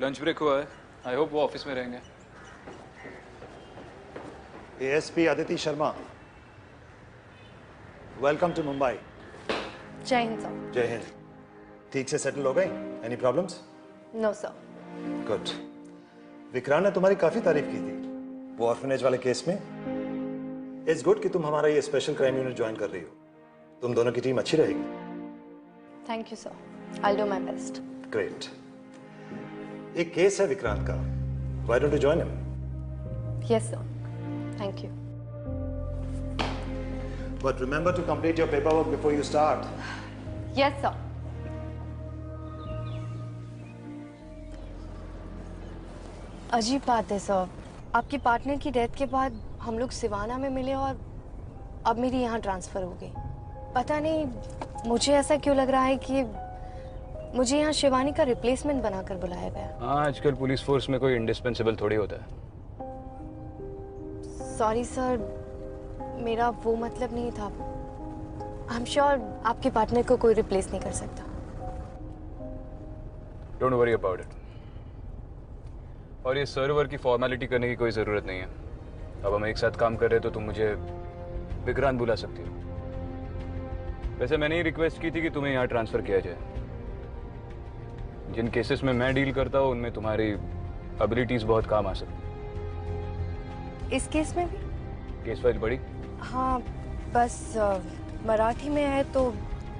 Lunch break हुआ है। I hope वो ऑफिस में रहेंगे। ASP Aditi Sharma, welcome to Mumbai. Jai Hind sir. जय हिंद। ठीक से सेटल हो गई? Any problems? No sir. Good. Vikrant ने तुम्हारी काफी तारीफ की थी वो ऑर्फनेज वाले केस में। इट्स गुड कि तुम हमारा ये स्पेशल क्राइम यूनिट ज्वाइन कर रही हो। तुम दोनों की टीम अच्छी रहेगी। Thank you sir, I will do my best. Great. एक केस है विक्रांत का, why don't you join him? Yes sir, thank you. But remember to complete your paperwork before you start. Yes sir. अजीब बात है sir, आपकी partner की death के बाद हम लोग सिवाना में मिले और अब मेरी यहाँ ट्रांसफर हो गई। पता नहीं मुझे ऐसा क्यों लग रहा है कि मुझे यहाँ शिवानी का रिप्लेसमेंट बनाकर बुलाया गया। हाँ, आजकल पुलिस फोर्स में कोई इंडिस्पेंसेबल थोड़ी होता है। सॉरी सर, मेरा वो मतलब नहीं था। आई एम श्योर आपके पार्टनर को कोई रिप्लेस नहीं कर सकता। Don't worry about it. और ये सर्वर की फॉर्मेलिटी करने की कोई ज़रूरत नहीं है। अब हम एक साथ काम कर रहे हैं तो तुम मुझे विक्रांत बुला सकती हो। वैसे मैंने ही रिक्वेस्ट की थी कि तुम्हें यहाँ ट्रांसफ़र किया जाए। जिन केसेस में मैं डील करता हूँ उनमें तुम्हारी एबिलिटीज़ बहुत काम आ सकती। इस केस में भी? केस फाइल बड़ी? हाँ, बस मराठी में है तो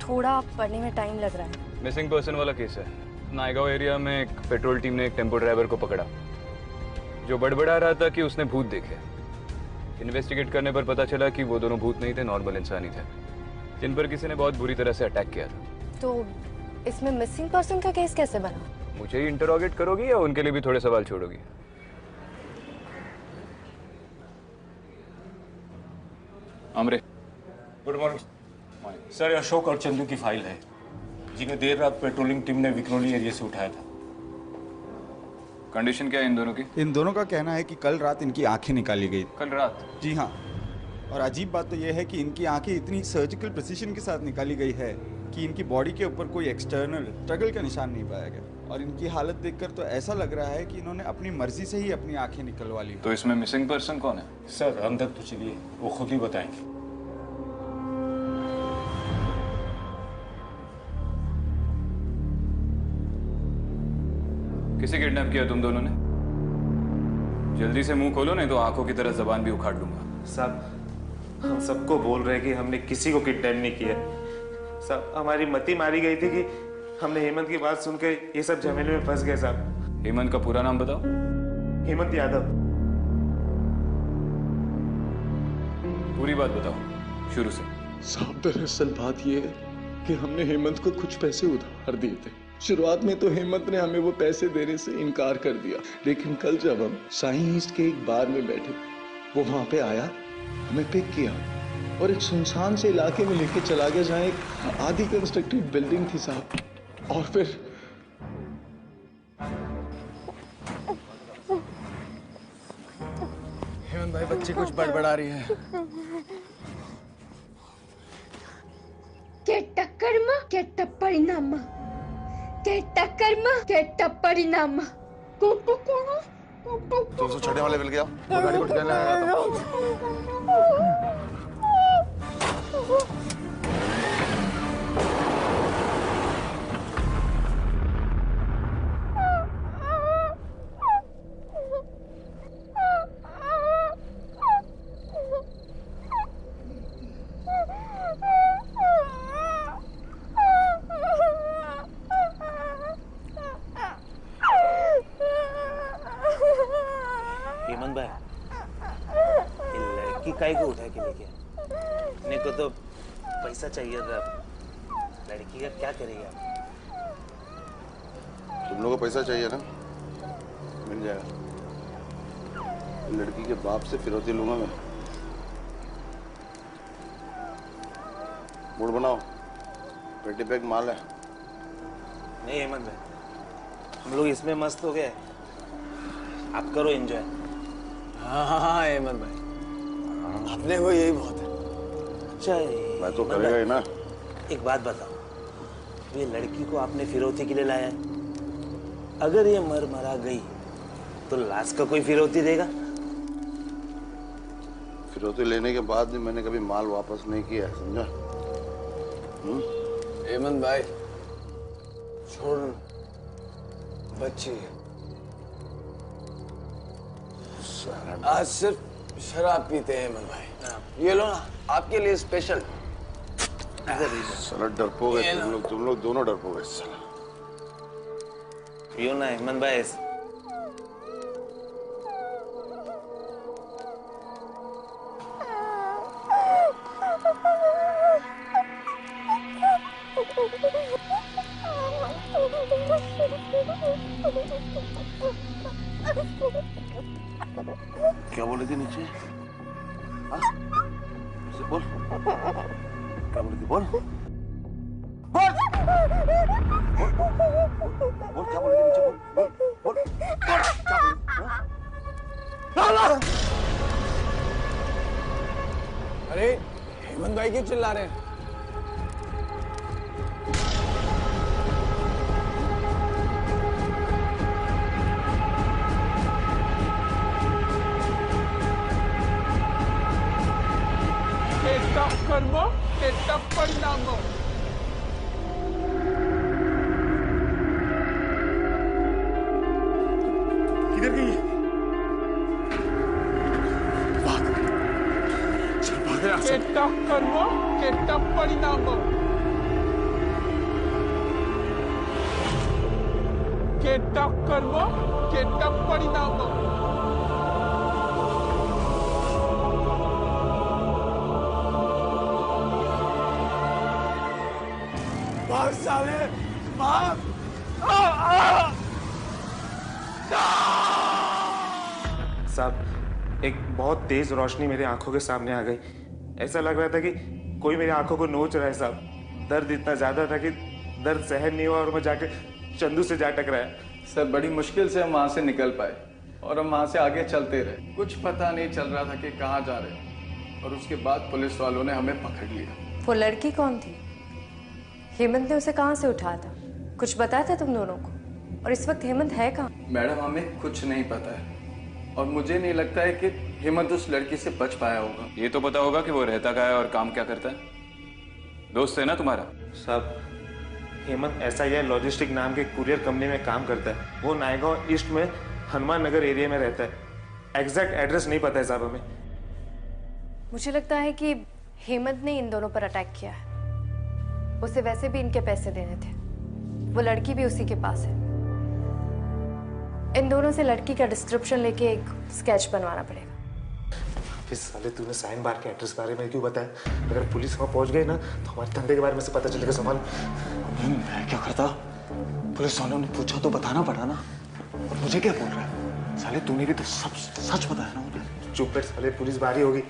थोड़ा पढ़ने में टाइम लग रहा है। मिसिंग पर्सन वाला केस है। नायगांव एरिया में एक पेट्रोल टीम ने एक टेम्पो ड्राइवर को पकड़ा जो बड़बड़ा रहा था कि उसने भूत देखे। इन्वेस्टिगेट करने पर पता चला कि वो दोनों भूत नहीं थे, नॉर्मल इंसान ही थे जिन पर किसी ने बहुत बुरी तरह से अटैक किया था। तो इसमें मिसिंग पर्सन का केस कैसे बना? मुझे ही इंटरोगेट करोगी या उनके लिए भी थोड़े सवाल छोड़ोगी? Amre. Good morning sir, Ashok और चंदू की फाइल है जिन्हें देर रात पेट्रोलिंग टीम ने विक्रोली एरिया से उठाया था। कंडीशन क्या है इन दोनों की? इन दोनों का कहना है कि कल रात इनकी आंखें निकाली गई। कल रात? जी हाँ। और अजीब बात तो यह है कि इनकी आंखें इतनी सर्जिकल प्रिसीजन के साथ निकाली गई है कि इनकी बॉडी के ऊपर कोई एक्सटर्नल स्ट्रगल का निशान नहीं पाया गया। और इनकी हालत देखकर तो ऐसा लग रहा है कि इन्होंने अपनी मर्जी से ही अपनी आंखें निकलवा ली। तो इसमें मिसिंग पर्सन कौन है? सर अंदर तो चलिए, वो खुद ही बताएंगे। किसे किडनैप किया तुम दोनों ने? जल्दी से मुंह खोलो नहीं तो आंखों की तरह जबान भी उखाड़ लूंगा। साहब, हम सबको बोल रहे हैं कि हमने किसी को किडनैप नहीं किया। साहब, हमारी मति मारी गई थी कि हमने हेमंत की बात सुनकर ये सब झमेले में फंस गए। साहब, हेमंत का पूरा नाम बताओ। हेमंत यादव। पूरी बात बताओ शुरू से। साहब, दरअसल बात ये है कि हमने हेमंत को कुछ पैसे उधार दिए थे। शुरुआत में तो हेमंत ने हमें वो पैसे देने से इनकार कर दिया, लेकिन कल जब हम साईं ईस्ट के एक बार में बैठे, वो वहां पे आया, हमें पिक किया और एक सुनसान से इलाके में लेके चला गया जहाँ एक आधी कंस्ट्रक्टेड बिल्डिंग थी साहब। और फिर हेमंत भाई, बच्ची कुछ बड़बड़ा रही है। ಕೆಟ್ಟ ಕರ್ಮ ಕೆಟ್ಟ ಪರಿಣಾಮ, ಕೆಟ್ಟ ಕರ್ಮ ಕೆಟ್ಟ ಪರಿಣಾಮ। तो उसको छड़े वाले मिल गया। गाड़ी को ठिकाने लगाया था। हेमंत भाई, ये लड़की काहे को उठा के लेके? मेरे को तो पैसा चाहिए था। लड़की का क्या करेगा? तुम लोगों को पैसा चाहिए ना, मिल जाएगा। लड़की के बाप से फिरौती लूंगा मैं। मूड बनाओ, 20 पैक माल है। नहीं हेमंत भाई, हम लोग इसमें मस्त हो गए। आप करो एंजॉय। हाँ हेमंत भाई, अपने को यही बहुत है। अच्छा, मैं तो करेगा ही ना। एक बात बताओ, ये लड़की को आपने फिरौती के लिए लाया है? अगर ये मर मरा गई तो लाश का कोई फिरौती देगा? फिरौती लेने के बाद भी मैंने कभी माल वापस नहीं किया, समझा? हेमंत भाई छोड़, बच्ची आज सिर्फ शराब पीते हैं हेमंत भाई। ये लो ना, आपके लिए स्पेशल। साला डरपोक है तुम लोग दोनों डरपोक है साला। पियो ना हेमंत भाई। क्या बोले थे नीचे? हाँ? बोल क्या बोले थे? बोल बोल बोल क्या बोले थे नीचे? बोल बोल बोल क्या बोले? अरे हेमंत भाई क्यों चिल्ला रहे हैं? कर्म के परिणाम। किधर गई है? भाग, चल भाग यहाँ से। कर्म के परिणाम। कर्म के परिणाम। भाग साले, भाग! साहब, एक बहुत तेज रोशनी मेरी आंखों के सामने आ गई। ऐसा लग रहा था कि कोई मेरी आंखों को नोच रहा है साहब। दर्द इतना ज्यादा था कि दर्द सहन नहीं हुआ और मैं जाकर चंदू से जा टकराया। सर बड़ी मुश्किल से हम वहां से निकल पाए और हम वहां से आगे चलते रहे। कुछ पता नहीं चल रहा था कि कहाँ जा रहे हैं और उसके बाद पुलिस वालों ने हमें पकड़ लिया। वो लड़की कौन थी? हेमंत ने उसे कहाँ से उठाया था? कुछ बताया था तुम दोनों को? और इस वक्त हेमंत है कहाँ? मैडम हमें कुछ नहीं पता है और मुझे नहीं लगता है कि हेमंत उस लड़की से बच पाया होगा। ये तो पता होगा कि वो रहता कहाँ है और काम क्या करता है। दोस्त है ना तुम्हारा? साहब, हेमंत SII लॉजिस्टिक नाम के कुरियर कंपनी में काम करता है। वो नायगांव ईस्ट में हनुमान नगर एरिया में रहता है। एग्जैक्ट एड्रेस नहीं पता है साहब हमें। मुझे लगता है कि हेमंत ने इन दोनों पर अटैक किया है। उसे वैसे भी इनके पैसे देने थे। वो लड़की भी उसी के पास है। इन दोनों से लड़की का डिस्क्रिप्शन लेके एक स्केच बनवाना पड़ेगा। फिर साले तूने साइन बार के एड्रेस बारे में क्यों बताया? अगर पुलिस वहां पहुंच गई ना तो हमारे धंधे के बारे में से पता चलेगा। संभाल। मैं क्या करता? पुलिस वालों ने पूछा तो बताना पड़ा ना। और मुझे क्या बोल रहा है? साले तूने भी तो सब सच बताया ना मुझे। चुप बैठ साले, पुलिस बारी होगी।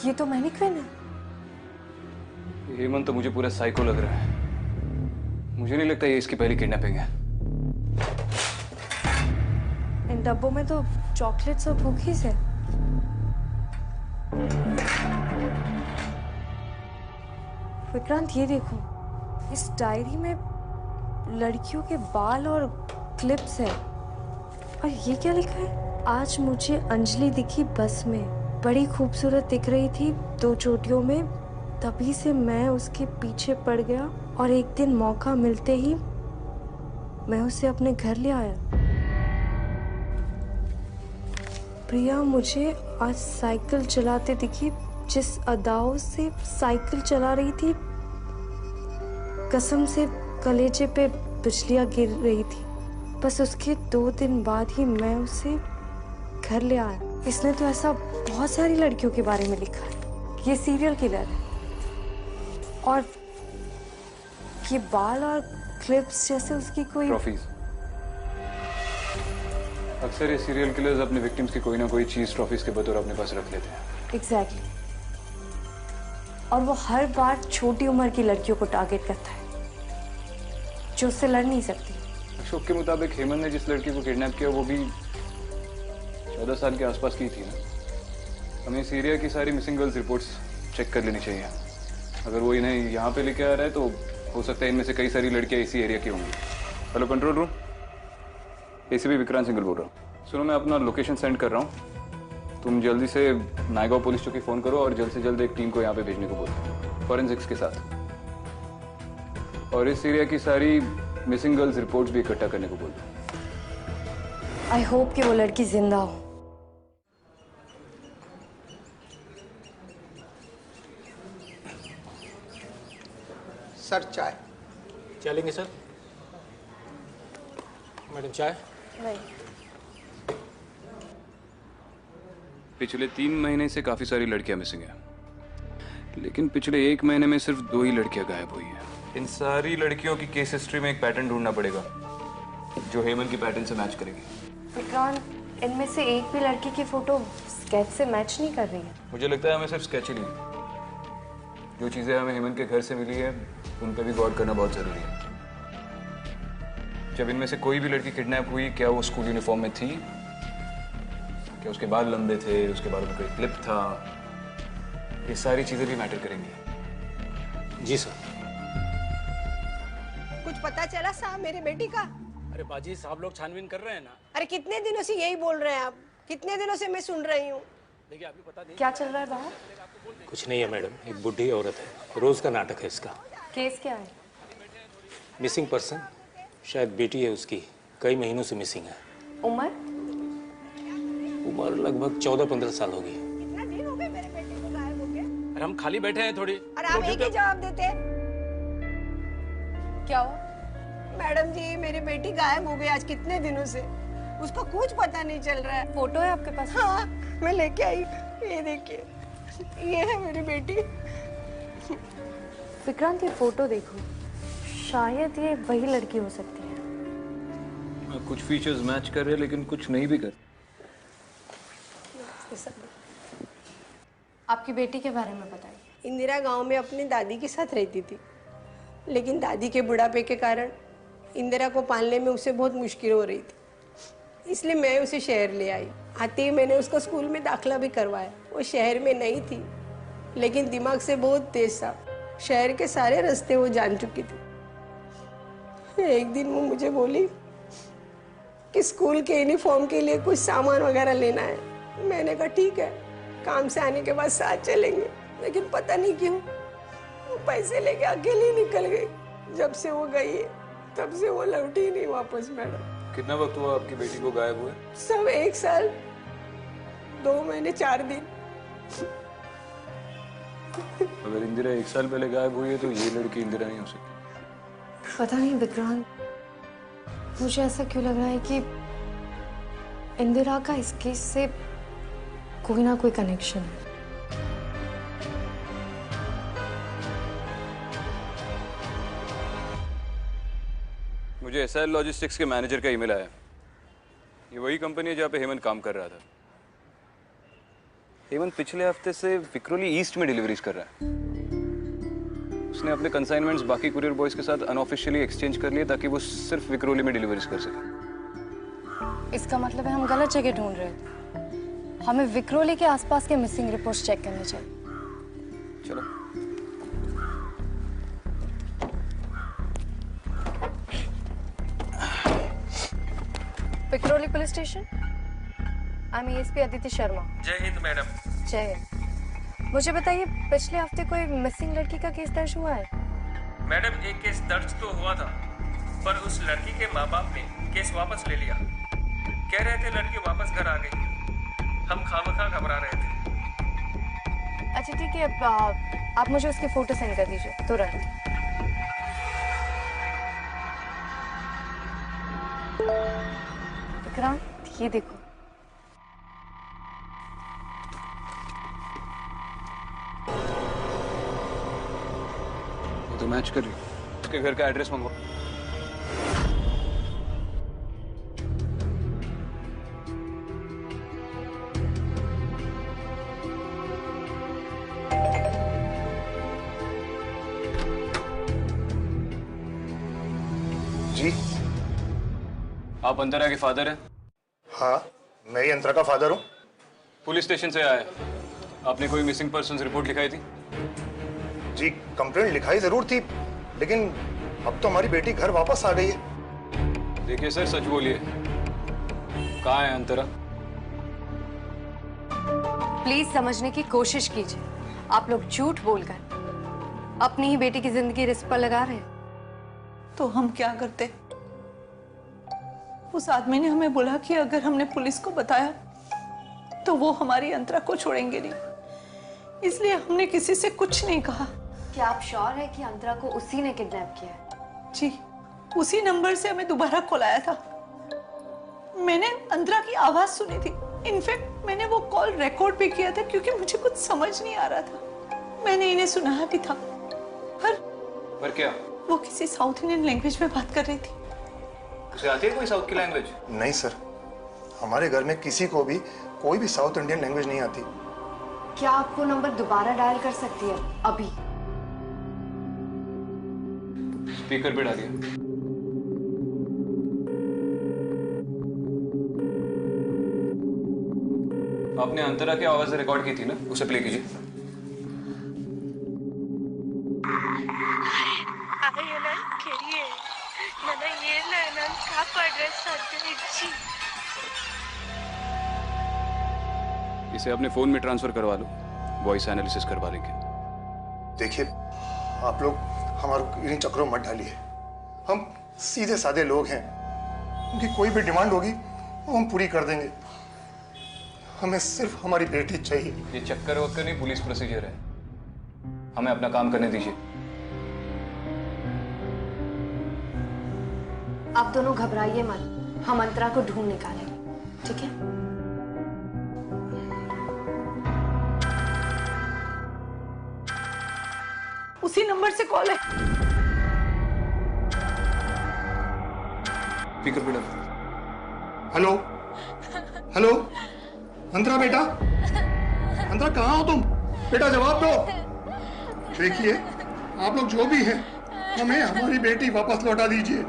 ये तो मैनिक्विन है। हेमंत तो मुझे पूरा साइको लग रहा है। मुझे नहीं लगता ये इसकी पहली किडनैपिंग है। इन डब्बों में तो चॉकलेट्स और कुकीज है। विक्रांत ये देखो, इस डायरी में लड़कियों के बाल और क्लिप्स है। और ये क्या लिखा है? आज मुझे अंजलि दिखी बस में, बड़ी खूबसूरत दिख रही थी 2 चोटियों में, तभी से मैं उसके पीछे पड़ गया और एक दिन मौका मिलते ही मैं उसे अपने घर ले आया। प्रिया मुझे आज साइकिल चलाते दिखी, जिस अदाओं से साइकिल चला रही थी, कसम से कलेजे पे बिजलियां गिर रही थी। बस उसके 2 दिन बाद ही मैं उसे घर ले आया। इसने तो ऐसा बहुत सारी लड़कियों के बारे में लिखा है। ये सीरियल किलर है और ये बाल और क्लिप्स जैसे उसकी कोई ट्रॉफीज। अक्सर ये सीरियल किलर्स अपने विक्टिम्स की कोई ना कोई चीज ट्रॉफीज के बतौर अपने पास रख लेते हैं। एग्जैक्टली। और वो हर बार छोटी उम्र की लड़कियों को टारगेट करता है जो उससे लड़ नहीं सकती। अशोक के मुताबिक हेमंत ने जिस लड़की को किडनैप किया वो भी 14 साल के आसपास की थी ना। हमें इस एरिया की सारी मिसिंग गर्ल्स रिपोर्ट्स चेक कर लेनी चाहिए। अगर वो इन्हें यहाँ पे लेके आ रहा है तो हो सकता है इनमें से कई सारी लड़कियाँ इसी एरिया की होंगी। Hello control room, ACP Vikrant Singhal बोल रहा हूँ। सुनो, मैं अपना लोकेशन सेंड कर रहा हूँ। तुम जल्दी से नायगांव पुलिस चौकी फोन करो और जल्द से जल्द एक टीम को यहाँ पे भेजने को बोलो, फॉरेंसिक्स के साथ। और इस एरिया की सारी मिसिंग गर्ल्स रिपोर्ट्स भी इकट्ठा करने को बोलो। आई होप कि वो लड़की जिंदा हो। सर चाय। चलेंगे सर। मैडम चाय। नहीं। पिछले 3 महीने से काफी सारी लड़कियां मिसिंग हैं, लेकिन पिछले 1 महीने में सिर्फ 2 ही लड़कियां गायब हुई हैं। इन सारी लड़कियों की केस हिस्ट्री में एक पैटर्न ढूंढना पड़ेगा जो हेमंत की पैटर्न से मैच करेगी। विक्रांत, इनमें से एक भी लड़की की फोटो स्केच से मैच नहीं कर रही है। मुझे लगता है हमें सिर्फ स्केच ही नहीं, जो चीजें हमें हेमंत के घर से मिली है उन पर भी गौर करना बहुत जरूरी है। जब इनमें से कोई भी लड़की किडनैप हुई, क्या वो स्कूल यूनिफॉर्म में थी, क्या उसके बाल लंबे थे, उसके बालों में कोई क्लिप था, ये सारी चीजें भी मैटर करेंगी। जी सर। कुछ पता चला साहब मेरी बेटी का? अरे बाजी साहब लोग छानबीन कर रहे हैं ना। अरे कितने दिनों से यही बोल रहे हैं आप? कितने दिनों से मैं सुन रही हूँ। देखिए आपको पता नहीं क्या चल रहा है बाहर? कुछ नहीं है मैडम, एक बुढ़ी औरत है, रोज का नाटक है इसका। केस क्या है? मिसिंग पर्सन, शायद बेटी है उसकी, कई महीनों से मिसिंग है। उम्र लगभग 14-15 साल होगी। कितना दिन हो गए मेरे बेटे को गायब हो गए? अरे हम खाली बैठे हैं थोड़ी। अरे आप एक ही जवाब देते। क्या हुआ? मैडम जी मेरी बेटी गायब हो गई आज कितने दिनों से, उसका कुछ पता नहीं चल रहा है। फोटो है आपके पास? हाँ मैं लेके आई, ये देखिए, ये है मेरी बेटी। विक्रांत, ये फोटो देखो, शायद ये वही लड़की हो सकती है। कुछ फीचर्स मैच कर रहे हैं लेकिन कुछ नहीं भी कर। आपकी बेटी के बारे में बताइए। इंदिरा गांव में अपनी दादी के साथ रहती थी, लेकिन दादी के बुढ़ापे के कारण इंदिरा को पालने में उसे बहुत मुश्किल हो रही थी, इसलिए मैं उसे शहर ले आई। आते ही मैंने उसको स्कूल में दाखिला भी करवाया। वो शहर में नहीं थी, लेकिन दिमाग से बहुत तेज था। शहर के सारे रास्ते वो जान चुकी थी। एक दिन वो मुझे बोली कि स्कूल के यूनिफॉर्म के लिए कुछ सामान वगैरह लेना है। मैंने कहा ठीक है, काम से आने के बाद साथ चलेंगे। लेकिन पता नहीं क्यों वो पैसे लेके अकेली निकल गई। जब से वो गई है तब से वो लौटी ही नहीं वापस। मैडम कितना वक्त हुआ आपकी बेटी को गायब हुए? सब 1 साल 2 महीने 4 दिन। अगर इंदिरा 1 साल पहले गायब हुई है तो ये लड़की इंदिरा नहीं हो सकती। पता नहीं विक्रांत, मुझे ऐसा क्यों लग रहा है कि इंदिरा का इस केस से कोई ना कोई कनेक्शन है। मुझे एसआईएल लॉजिस्टिक्स के मैनेजर का ईमेल आया। ये वही कंपनी है जहाँ पे हेमंत काम कर रहा था। हेमंत पिछले हफ्ते से विक्रोली ईस्ट में डिलीवरीज कर रहा है। उसने अपने कंसाइनमेंट्स बाकी कुरियर बॉयज के साथ अनऑफिशियली एक्सचेंज कर लिए ताकि वो सिर्फ विक्रोली में डिलीवरीज कर सके। इसका मतलब है हम गलत जगह ढूंढ रहे थे। हमें विक्रोली के आसपास के मिसिंग रिपोर्ट्स चेक करने चाहिए। चलो। Vikhroli police station. I am ASP Aditi Sharma. जय हिंद मैडम। जय, मुझे बताइए पिछले हफ्ते कोई मिसिंग लड़की का केस दर्ज हुआ है? मैडम एक केस दर्ज तो हुआ था, पर उस लड़की के माँ बाप ने केस वापस ले लिया। कह रहे थे लड़की वापस घर आ गई। हम खामखा घबरा रहे थे। अच्छा ठीक है, आप मुझे उसके फोटो सेंड कर दीजिए तुरंत। विक्रांत ये देखो। वो तो मैच कर रही है। उसके घर का एड्रेस मंगवा। जी आप अंतरा के फादर हैं? हाँ, मैं ही अंतरा का फादर हूँ। पुलिस स्टेशन से आया है। आपने कोई मिसिंग पर्सन रिपोर्ट लिखाई थी? जी कंप्लेंट लिखाई जरूर थी, लेकिन अब तो हमारी बेटी घर वापस आ गई है। देखिए सर, सच बोलिए, कहाँ है अंतरा? प्लीज समझने की कोशिश कीजिए। आप लोग झूठ बोलकर अपनी ही बेटी की जिंदगी रिस्क पर लगा रहे हैं। तो हम क्या करते? उस आदमी ने हमें बोला कि अगर हमने पुलिस को बताया तो वो हमारी अंतरा को छोड़ेंगे नहीं, इसलिए हमने किसी से कुछ नहीं कहा। क्या आप श्योर है कि अंतरा को उसी ने किडनैप किया है? जी, उसी नंबर से हमें दोबारा कॉल आया था। मैंने अंतरा की आवाज सुनी थी। इनफैक्ट मैंने वो कॉल रिकॉर्ड भी किया था क्योंकि मुझे कुछ समझ नहीं आ रहा था। मैंने इन्हें सुनाया भी था, पर क्या? वो किसी साउथ इंडियन लैंग्वेज में बात कर रही थी। उसे आती है कोई साउथ की लैंग्वेज? नहीं सर, हमारे घर में किसी को भी कोई भी साउथ इंडियन लैंग्वेज नहीं आती। क्या आप वो नंबर दोबारा डायल कर सकती है अभी? स्पीकर पे डालिए। आपने अंतरा की आवाज रिकॉर्ड की थी ना, उसे प्ले कीजिए। इसे अपने फोन में ट्रांसफर करवा लो, वॉइस एनालिसिस करवा लेंगे। देखिए, आप लोग हमारे इन चक्रों में मत डालिए। हम सीधे साधे लोग हैं। उनकी कोई भी डिमांड होगी वो हम पूरी कर देंगे। हमें सिर्फ हमारी बेटी चाहिए। ये चक्कर वक्कर नहीं, पुलिस प्रोसीजर है। हमें अपना काम करने दीजिए। आप दोनों घबराइए मत, हम अंतरा को ढूंढ निकालेंगे, ठीक है? उसी नंबर से कॉल है। स्पीकर पे डालो। हेलो हेलो, अंतरा बेटा, अंतरा कहाँ हो तुम? बेटा जवाब दो। देखिए, आप लोग जो भी हैं, हमें हमारी बेटी वापस लौटा दीजिए।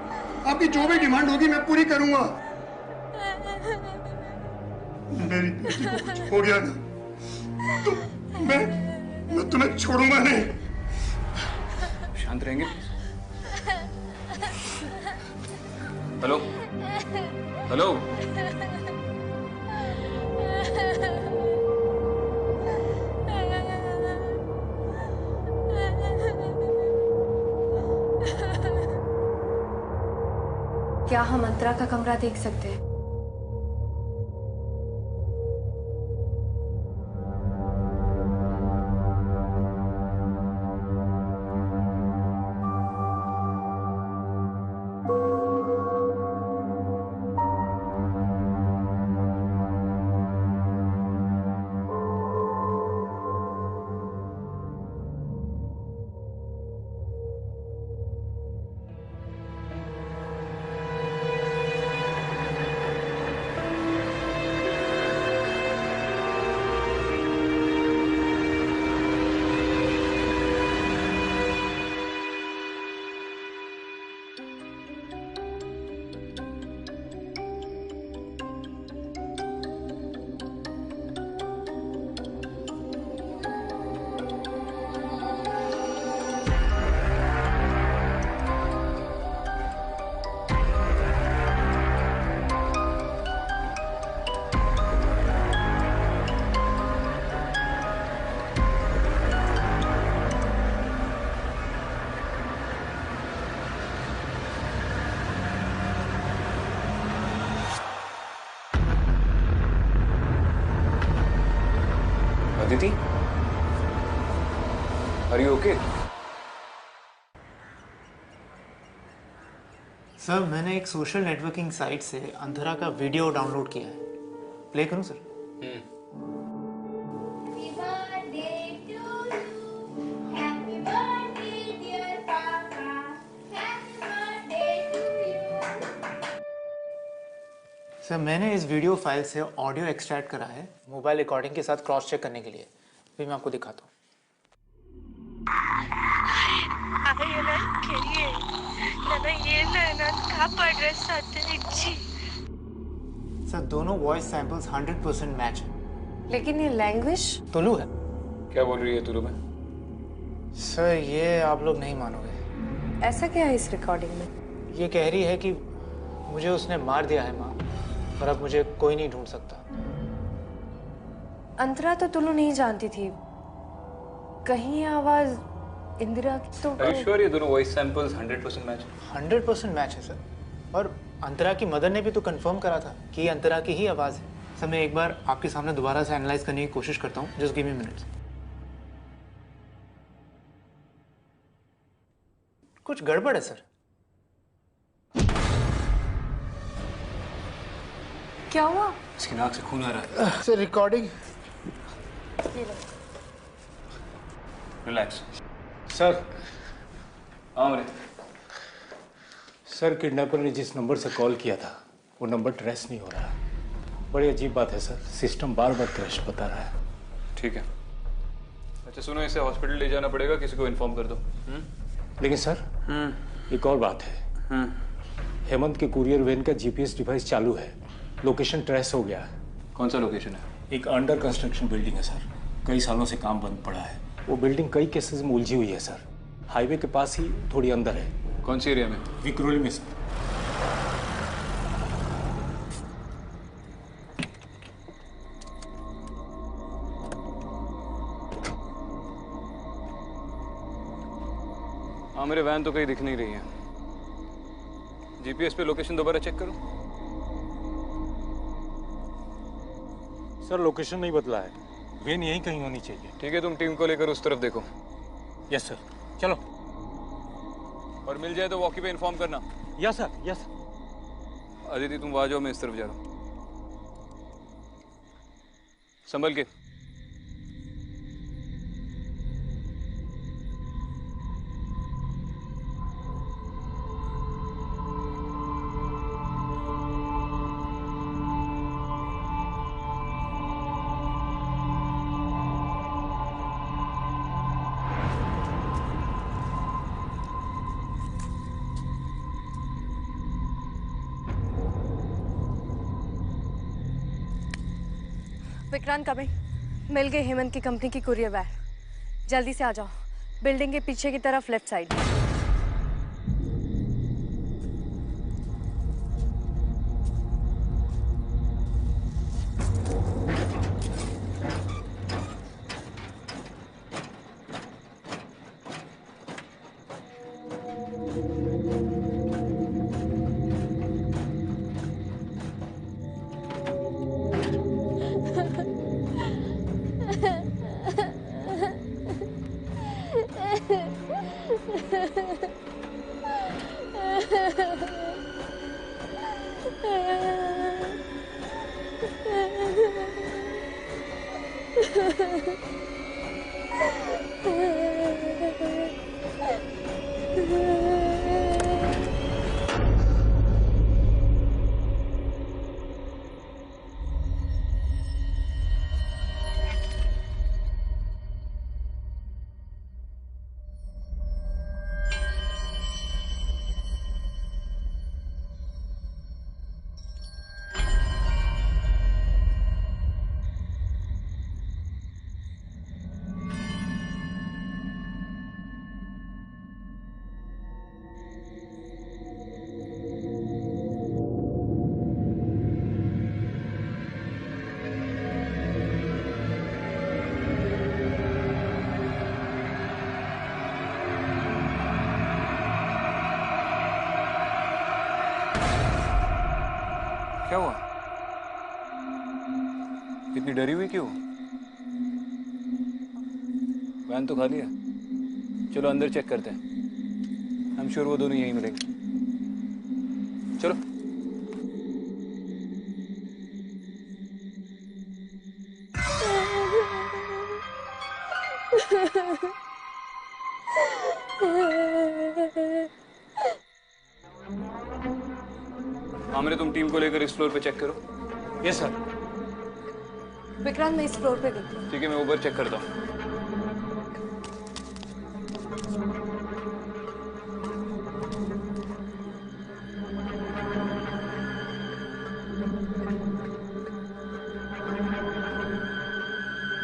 आपकी जो भी डिमांड होगी मैं पूरी करूंगा। मेरी बेटी को कुछ हो गया ना तो मैं तुम्हें छोड़ूंगा नहीं। शांत रहेंगे? हेलो हेलो, क्या हम अंतरा का कमरा देख सकते हैं? Aditi, are you okay? Sir मैंने एक सोशल नेटवर्किंग साइट से अंधरा का वीडियो डाउनलोड किया है, प्ले करूं सर? सर मैंने इस वीडियो फाइल से ऑडियो एक्सट्रैक्ट करा है मोबाइल रिकॉर्डिंग के साथ क्रॉस चेक करने के लिए। फिर मैं आपको दिखाता हूँ। सर दोनों वॉइस सैंपल्स 100% मैच है। लेकिन ये लैंग्वेज तुलु है। क्या बोल रही है तुलु में? सर ये आप लोग नहीं मानोगे। ऐसा क्या है इस रिकॉर्डिंग में? ये कह रही है कि मुझे उसने मार दिया है माँ, और अब मुझे कोई नहीं ढूंढ सकता। अंतरा तो तुलु नहीं जानती थी, कहीं ये आवाज इंदिरा की तो। Are you sure ये दोनों वॉइस सैंपल्स 100% मैच है? 100% मैच है सर, और अंतरा की मदर ने भी तो कंफर्म करा था कि ये अंतरा की ही आवाज है। सर मैं एक बार आपके सामने दोबारा से एनालाइज करने की कोशिश करता हूँ, जस्ट गिव मी मिनट्स। कुछ गड़बड़ है सर। क्या हुआ? इसकी नाक से खून आ रहा है। Sir recording. रिलैक्स। सर। हाँ मेरे। सर किडनैपर ने जिस नंबर से कॉल किया था वो नंबर ट्रेस नहीं हो रहा। बड़ी अजीब बात है सर, सिस्टम बार बार क्रैश बता रहा है। ठीक है। अच्छा सुनो, इसे हॉस्पिटल ले जाना पड़ेगा, किसी को इन्फॉर्म कर दो। लेकिन सर एक और बात है। हेमंत के कुरियर वैन का जीपीएस डिवाइस चालू है, लोकेशन ट्रेस हो गया है। कौन सा लोकेशन है? एक अंडर कंस्ट्रक्शन बिल्डिंग है सर, कई सालों से काम बंद पड़ा है। वो बिल्डिंग कई केसेस में उलझी हुई है सर, हाईवे के पास ही थोड़ी अंदर है। कौन सी एरिया में? विक्रोली में सर। हाँ मेरे वैन तो कहीं दिख नहीं रही है। जीपीएस पे लोकेशन दोबारा चेक करो। सर लोकेशन नहीं बदला है, वैन यहीं कहीं होनी चाहिए। ठीक है, तुम टीम को लेकर उस तरफ देखो। यस सर, चलो। और मिल जाए तो वॉकी पे इन्फॉर्म करना। Yes sir, yes. अदिति तुम वहां जाओ, मैं इस तरफ जा रहा हूँ। संभल के। विक्रांत कमिंग। मिल गई हेमंत की कंपनी की कुरियर वैन। जल्दी से आ जाओ, बिल्डिंग के पीछे की तरफ लेफ्ट साइड। क्या हुआ? इतनी डरी हुई क्यों? वैन तो खाली है, चलो अंदर चेक करते हैं। आई एम श्योर वो दोनों यहीं मिलेंगे। चलो। आमरे, तुम टीम को लेकर इस फ्लोर पे चेक करो। Yes sir. विक्रांत, मैं इस फ्लोर पे देखती हूँ। ठीक है, मैं ऊपर चेक करता हूँ।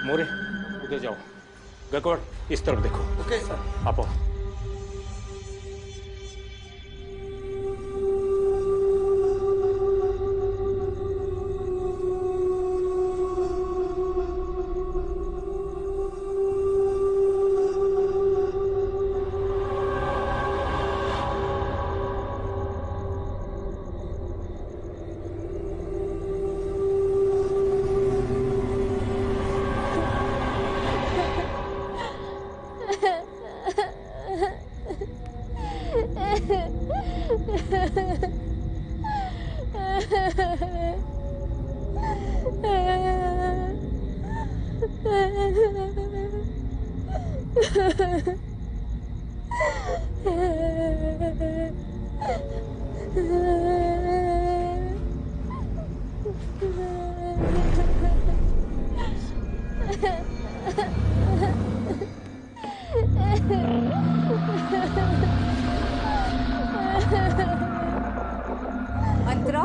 मोरे, उधर जाओ। गकवाड़, इस तरफ देखो। Okay sir. आप आओ। अंतरा,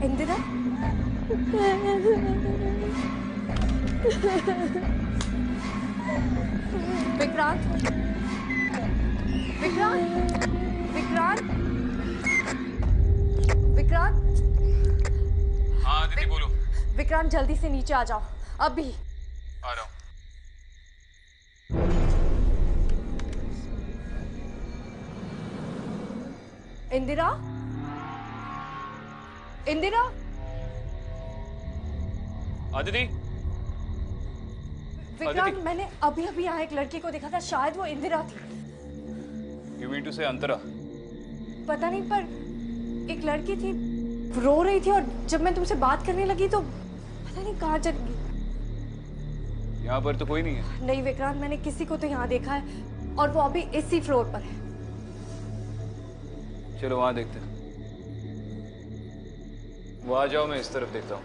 इंदिरा, विक्रांत, विक्रांत, विक्रांत, विक्रांत। हाँ दीदी, बोलो। विक्रांत, जल्दी से नीचे आ जाओ, अभी। आ रहा हूँ। इंदिरा, इंदिरा, आदिति। विक्रांत, मैंने अभी अभी यहाँ एक लड़की को देखा था, शायद वो इंदिरा थी। You mean to say अंतरा? पता नहीं, पर एक लड़की थी, रो रही थी, और जब मैं तुमसे बात करने लगी तो पता नहीं कहाँ चली गई। यहाँ पर तो कोई नहीं है। नहीं विक्रांत, मैंने किसी को तो यहाँ देखा है, और वो अभी इसी फ्लोर पर है। चलो वहां देखते हैं। वो आ जाओ, मैं इस तरफ देखता हूँ।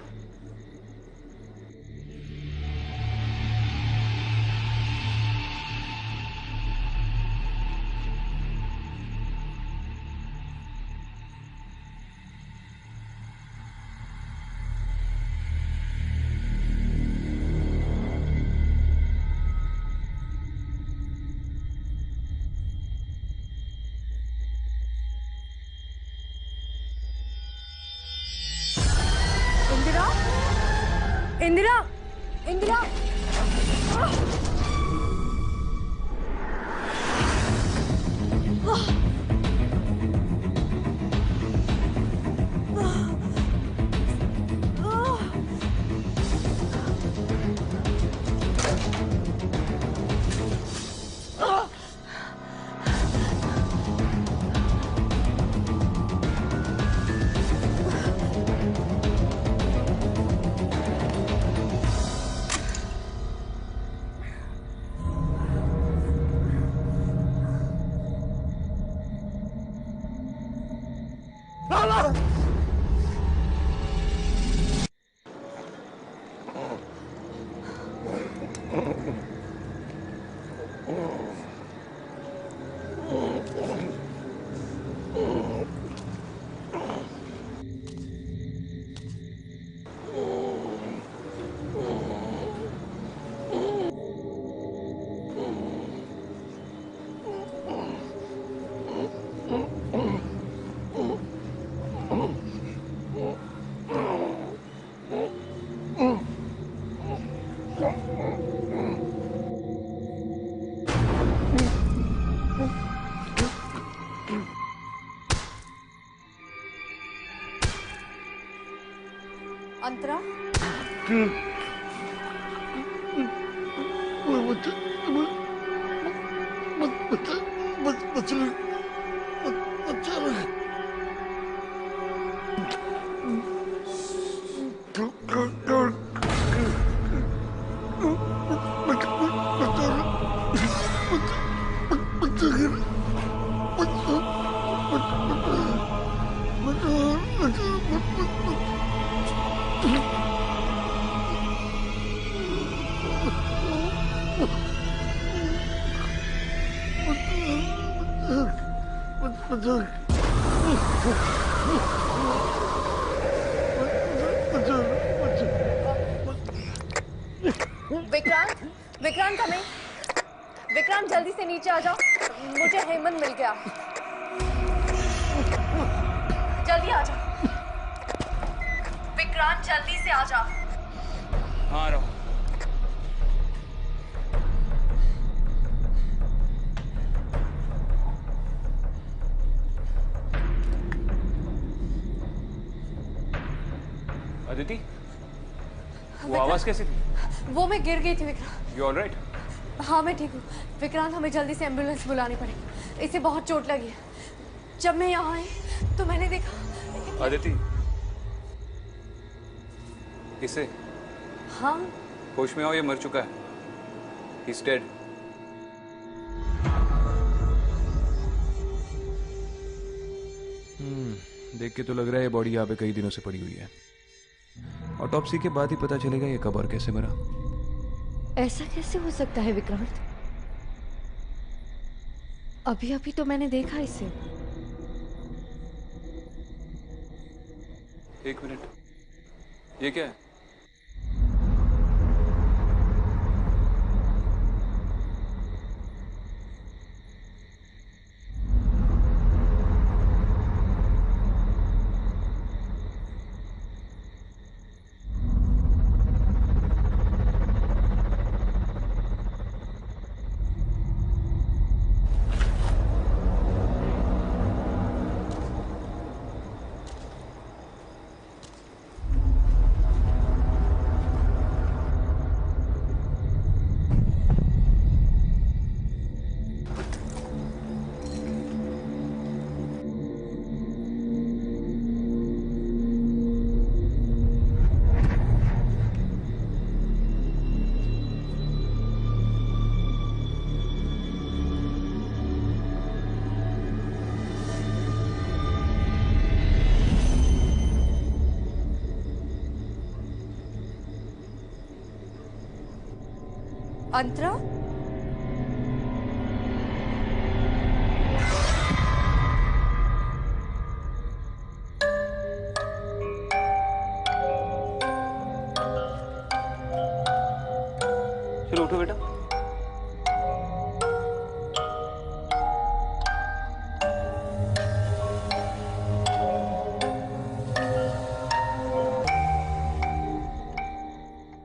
इंदिरा, इंदिरा, अंतरा विक्रांत, विक्रांत कमिंग। विक्रांत जल्दी से नीचे आ जाओ, मुझे हेमंत मिल गया। जल्दी आ जाओ विक्रांत, जल्दी से आ जाओ। हाँ आ रहा हूँ। अदिति, वो आवाज कैसी थी? वो मैं गिर गई थी विक्रांत। You alright? हाँ मैं ठीक हूँ विक्रांत, हमें जल्दी से एम्बुलेंस बुलानी पड़ेगी, इसे बहुत चोट लगी है। जब मैं यहाँ आई तो मैंने देखा। अदिति, इसे हाँ होश में आओ, ये मर चुका है। He's dead. देख के तो लग रहा है ये बॉडी यहाँ पे कई दिनों से पड़ी हुई है। ऑटोप्सी के बाद ही पता चलेगा ये कब और कैसे मरा। ऐसा कैसे हो सकता है विक्रांत? अभी अभी तो मैंने देखा इसे। एक मिनट, ये क्या है? अंतरा, चलो उठो बेटा।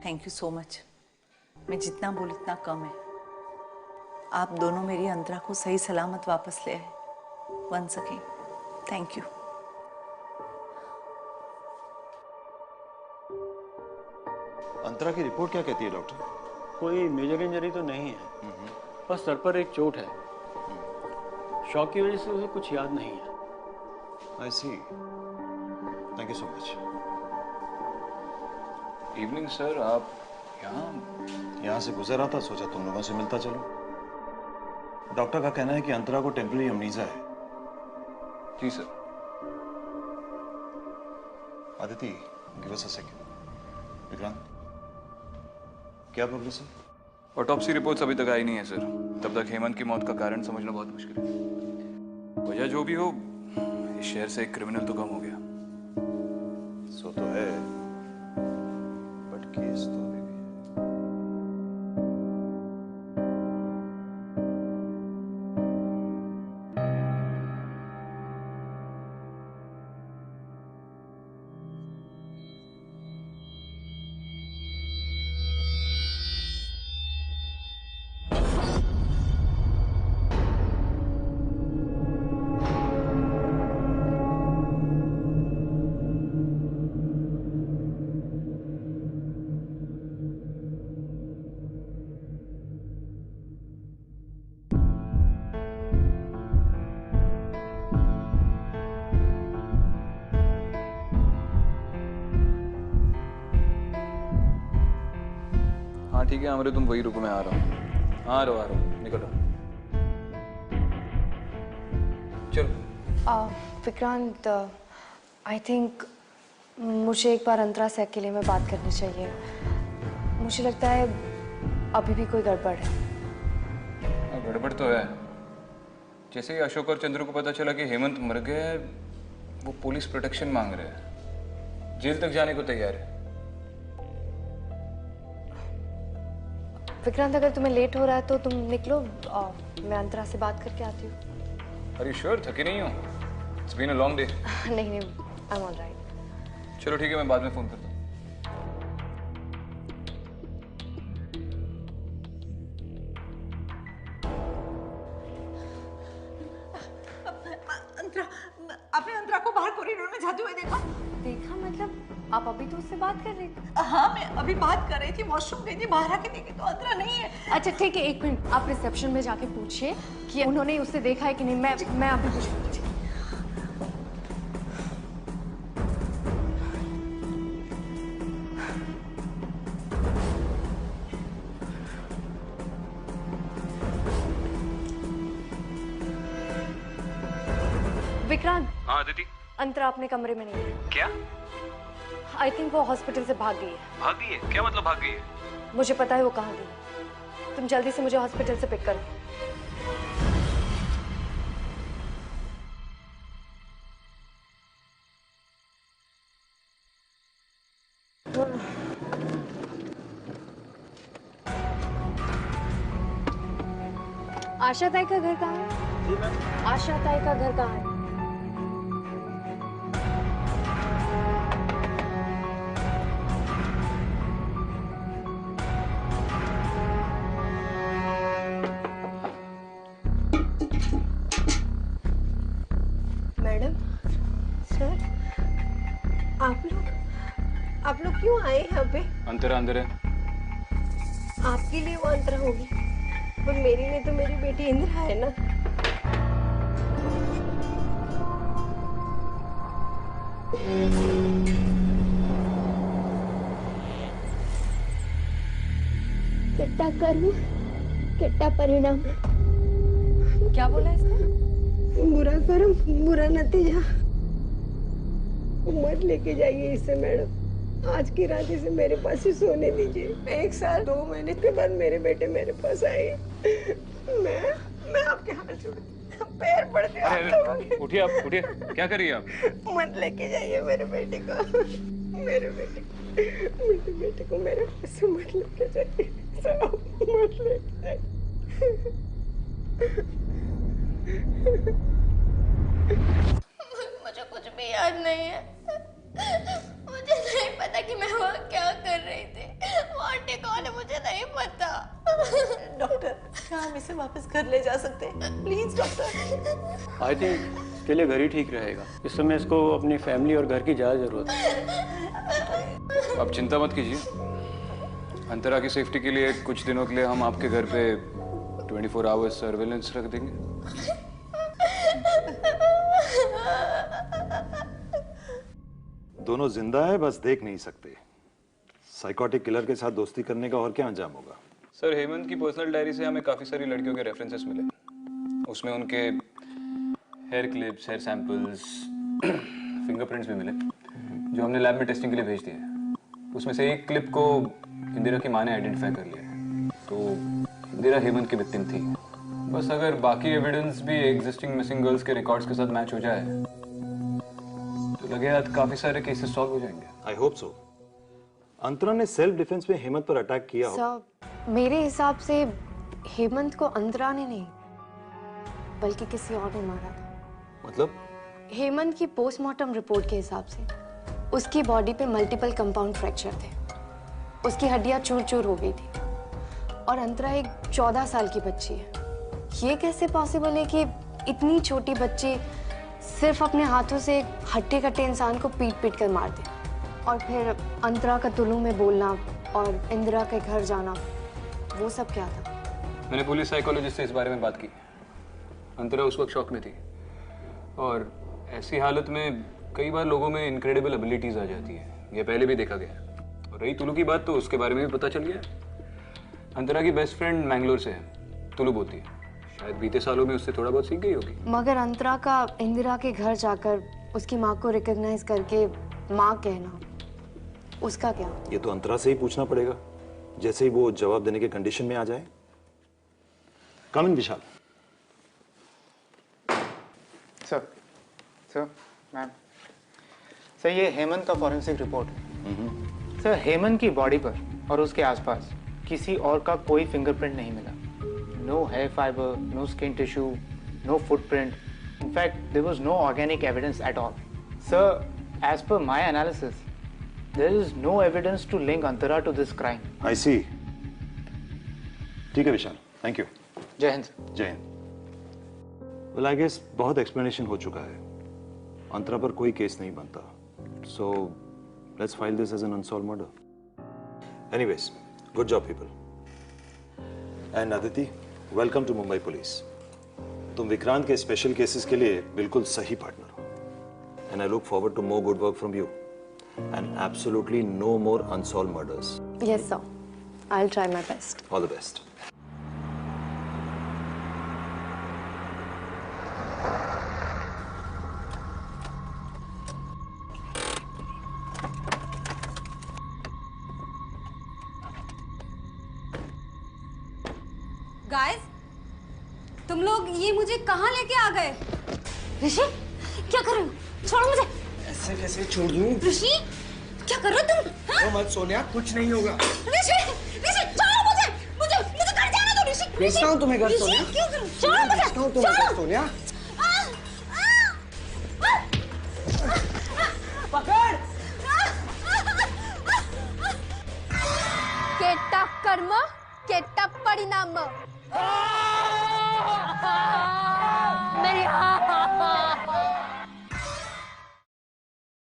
Thank you so much. मैं जितना बोलूं उतना कम है। आप दोनों मेरी अंतरा को सही सलामत वापस ले आए। Once again thank you. Antara की रिपोर्ट क्या कहती है डॉक्टर? कोई मेजर इंजरी तो नहीं है, बस सर पर एक चोट है। शॉक की वजह से उसे कुछ याद नहीं है। I see, thank you so much. Evening sir, आप यहाँ से गुजर रहा था, सोचा तुम लोगों से मिलता चलो। डॉक्टर का कहना है कि अंतरा को टेम्पररी अमनीजा है। जी sir. Aditi, give us a second. Vikrant, क्या प्रोग्रेस है? ऑटोप्सी रिपोर्ट्स अभी तक आई नहीं है सर। तब तक हेमंत की मौत का कारण समझना बहुत मुश्किल है। वजह जो भी हो, इस शहर से एक क्रिमिनल तो कम हो गया। सो तो है, बट केस तो अभी भी हाँ ठीक है अमरे, तुम वही रुको, मैं आ रहा हूँ। हाँ आ रहा हूँ, निकलो। चलो। विक्रांत, आई थिंक मुझे एक बार अंतरा से अकेले में बात करनी चाहिए। मुझे लगता है अभी भी कोई गड़बड़ है। गड़बड़ तो है। जैसे ही अशोक और चंद्र को पता चला कि हेमंत मर गया है, वो पुलिस प्रोटेक्शन मांग रहे हैं, जेल तक जाने को तैयार है। विक्रांत, अगर तुम्हें लेट हो रहा है तो तुम निकलो, मैं अंतरा से बात करके आती हूँ। Are you sure? थकी नहीं हो? It's been a long day. नहीं, I'm all right. चलो ठीक है, मैं बाद में फोन करता हूँ। आपने अंतरा को बाहर कॉरिडोर में जाते हुए देखा? देखा मतलब आप अभी तो उससे बात कर रही थी। हाँ, मैं अभी बात कर रही थी, वॉशरूम गई थी, बाहर आके देखी तो अंतरा नहीं है। अच्छा ठीक है, एक मिनट, आप रिसेप्शन में जाके पूछिए कि उन्होंने उससे देखा है कि नहीं। मैं अभी पूछूंगी। विक्रांत। हाँ दीदी। अंतरा अपने कमरे में नहीं है। क्या? आई थिंक वो हॉस्पिटल से भाग गई है। भाग गई है? क्या मतलब भाग गई है? मुझे पता है वो कहाँ गई। तुम जल्दी से मुझे हॉस्पिटल से पिक करो। आशा ताई का घर कहाँ है? आशा ताई का घर कहाँ है? मैडम, सर, आप लोग क्यों आए यहाँ पे? अंतरा अंदर है। आपके लिए वो अंतरा होगी, पर मेरे लिए तो मेरी बेटी इंदिरा है ना। कितना कर्म, कितना परिणाम। क्या बोला इसने? बुरा कर्म, बुरा नतीजा। मत लेके जाइए इसे मैडम। आज की रात इसे मेरे पास ही सोने दीजिए। 1 साल 2 महीने के बाद मेरे बेटे मेरे पास आए। मैं आपके हाथ जोड़ती, पैर पड़ते हैं। उठिए आप, उठिए। क्या कर रही है आप? मत लेके जाइए मेरे बेटे को, मेरे बेटे को मेरे पास से मत लेके जाइए, मत लेके जाइए। मुझे कुछ भी याद नहीं है। मुझे नहीं पता कि मैं वहाँ क्या कर रही थी। वो आंटी कौन है मुझे नहीं पता। डॉक्टर, क्या हम इसे वापस घर ले जा सकते हैं? Please doctor. आई थिंक इसके लिए घर ही ठीक रहेगा। इस समय इसको अपनी फैमिली और घर की ज़्यादा ज़रूरत है। आप चिंता मत कीजिए। अंतरा की सेफ्टी के लिए कुछ दिनों के लिए हम आपके घर पे 24 आवर्स सर्वेलेंस रख देंगे। दोनों जिंदा है, बस देख नहीं सकते। साइकोटिक किलर के साथ दोस्ती करने का और क्या अंजाम होगा? सर, हेमंत की पर्सनल डायरी से हमें काफी सारी लड़कियों के रेफरेंसेस मिले। उसमें उनके hair clips, hair samples, fingerprints भी मिले, जो हमने लैब में टेस्टिंग के लिए भेज दिए। उसमें से एक क्लिप को इंदिरा की माँ ने आइडेंटिफाई कर लिया, तो इंदिरा हेमंत की विक्टिम थी। बस अगर बाकी एविडेंस भी एग्जिस्टिंग मिसिंग गर्ल्स के रिकॉर्ड्स के साथ मैच हो जाए तो लगे आज काफी सारे केसेस सॉल्व हो जाएंगे। I hope so. अंतरा ने सेल्फ डिफेंस में हेमंत पर अटैक किया हो। मेरे हिसाब से हेमंत को अंतरा ने नहीं बल्कि किसी और ने मारा था। मतलब? हेमंत की पोस्टमार्टम रिपोर्ट के हिसाब से उसकी बॉडी पे मल्टीपल कंपाउंड फ्रैक्चर थे, उसकी हड्डियां चूर चूर हो गई थी, और अंतरा एक 14 साल की बच्ची है। ये कैसे पॉसिबल है कि इतनी छोटी बच्ची सिर्फ अपने हाथों से एक हट्टे कट्टे इंसान को पीट पीट कर मार दे? और फिर अंतरा का तुलू में बोलना और इंदिरा के घर जाना, वो सब क्या था? मैंने पुलिस साइकोलॉजिस्ट से इस बारे में बात की। अंतरा उस वक्त शॉक में थी, और ऐसी हालत में कई बार लोगों में इनक्रेडिबल एबिलिटीज आ जाती है। ये पहले भी देखा गया। और रही तुलू की बात, तो उसके बारे में भी पता चल गया। अंतरा की बेस्ट फ्रेंड मैंगलोर से है, तुलु बोलती है। शायद बीते सालों में उससे थोड़ा बहुत सीख गई होगी। मगर अंतरा का इंदिरा के घर जाकर उसकी माँ को रिकॉग्नाइज करके माँ कहना, उसका क्या? ये तो अंतरा से ही पूछना पड़ेगा, जैसे ही वो जवाब देने के कंडीशन में आ जाए। कम इन विशाल। सर मैम, सर ये हेमंत का फॉरेंसिक रिपोर्ट है। सर हेमंत की बॉडी पर और उसके आसपास किसी और का कोई फिंगरप्रिंट नहीं मिला। No hair fibre, no skin tissue, no footprint. In fact, there was no organic evidence at all. Sir, as per my analysis, there is no evidence to link Antara to this crime. I see. ठीक है विशाल, thank you. जय हिंद। जय Hind. Well, I guess बहुत explanation हो चुका है। अंतरा पर कोई केस नहीं बनता। So, let's file this as an unsolved murder. Anyways, good job people. And Aditi, welcome to Mumbai Police. तुम विक्रांत के स्पेशल केसेस के लिए बिल्कुल सही पार्टनर हो। And I look forward to more good work from you. And absolutely no more unsolved murders. Yes, sir. I'll try my best. All the best. Guys, तुम लोग ये मुझे कहाँ लेके आ गए? ऋषि, क्या कर रहे हो? छोड़ो मुझे। ऐसे कैसे छोड़ दूं? ऋषि, क्या कर रहे हो तुम? हाँ? मत सोनिया, कुछ नहीं होगा। ऋषि, ऋषि, छोड़ो मुझे, मुझे घर जाने दो ऋषि। भेजता हूँ तुम्हें घर सोनिया। ऋषि, क्यों करूँ? छोड़ो मुझे। भेजता हूँ तुम्हें घर सोनिया। पकड़। केट्टा कर्म, केट्टा परिणाम। मेरी